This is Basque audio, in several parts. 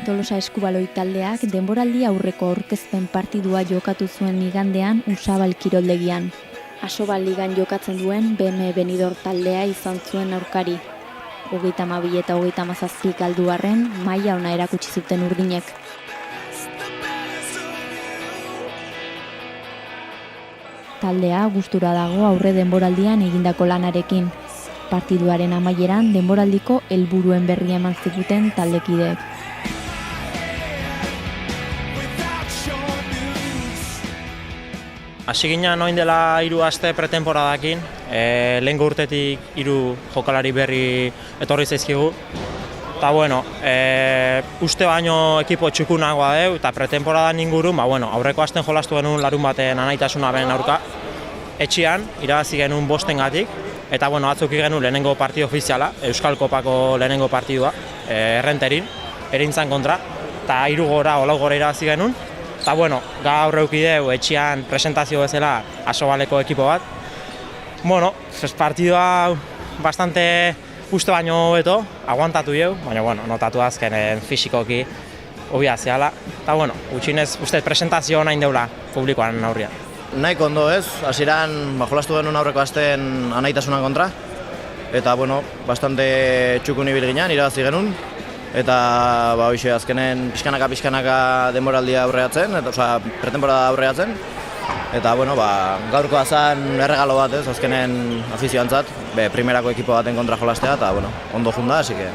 Tolosa Eskubaloi taldeak denboraldi aurreko aurkezpen partidua jokatu zuen igandean Usabal kiroldegian. Asobal ligan jokatzen duen BM Benidorm taldea izan zuen aurkari. 32 eta 37 galdu arren maila ona erakutsi zuten urdinek. Taldea gustura dago aurre denboraldian egindako lanarekin. Partiduaren amaieran denboraldiko helburuen berri eman ziguten taldekideek. Hasi ginen orain dela 3 aste pretemporadakin, lehengo urtetik 3 jokalari berri etorri zaizkigu. Eta bueno, uste baino ekipo txukunagoa deu eta pretemporadan ingurun, aurreko asten jolastu genuen larun baten anaitasunaren aurka. Etxean, irabazi genuen 5-gatik, eta atzuki genuen lehenengo partidu ofiziala, Euskal Kopako lehenengo partidua, Errenterin, Erintzan kontra, eta 3-4 irabazi genuen. Eta gaur eukideu etxean presentazio bezala Asobaleko ekipo bat. Partidua bastante uste baino hobeto, aguantatu jau, baina notatu azkenen fisikoki hobia zehala. Eta gutxinez uste presentazio nahi deula publikoan aurrian. Nahiko ondo ez, hasieran jolastu genuen aurreko asten anaitasunan kontra. Eta bastante txukun ibil ginen, irabazi genuen. Eta azkenen pixkanaka denboraldia aurreatzen, pretemporada aurreatzen. Eta gaurkoa zen erregalo bat ez, azkenen afizioantzat, primerako ekipo baten kontra jolastea, eta ondo junda, así que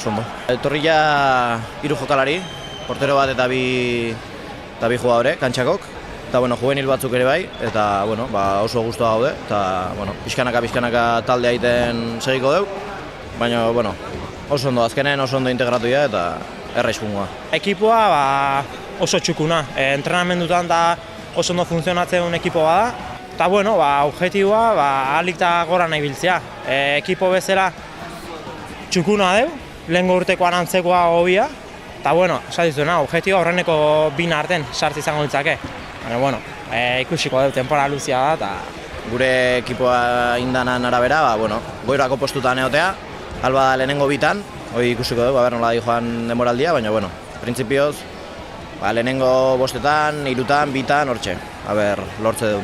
ondo. Etorri ja 3 jokalari, portero bat eta bi jugadore, kantxakok. Eta juvenil batzuk ere bai, eta oso gustua gaude, eta pixkanaka taldea egiten segiko deu. Baina oso ondo, azkenen oso ondo integratu dira eta erraiz jungoa. Ekipoa oso txukuna, entrenamendutan da oso ondo funtzionatzen ekipo bada. Eta objetiboa ahalik eta gora nahi biltzea. Ekipo bezala txukuna deu, lehengo urtekoan antzekoa hobia. Eta esatizuena, objetiboa horreneko 2 arten sartzi izango ditzake. Baina ikusiko deu, temporada luzia da. Gure ekipoa indanan arabera, goirako postutan egotea. Alba lehenengo 2, hori ikusiko dugu, nola di joan denboraldia, baina printzipioz, lehenengo 5etan, 3etan, 2etan, hortxe, lortze dugu.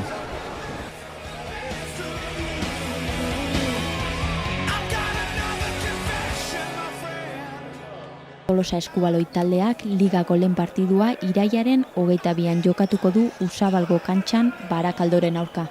Tolosa Eskubaloi taldeak ligako lehen partidua irailaren 22an jokatuko du Usabalgo kantxan Barakaldoren aurka.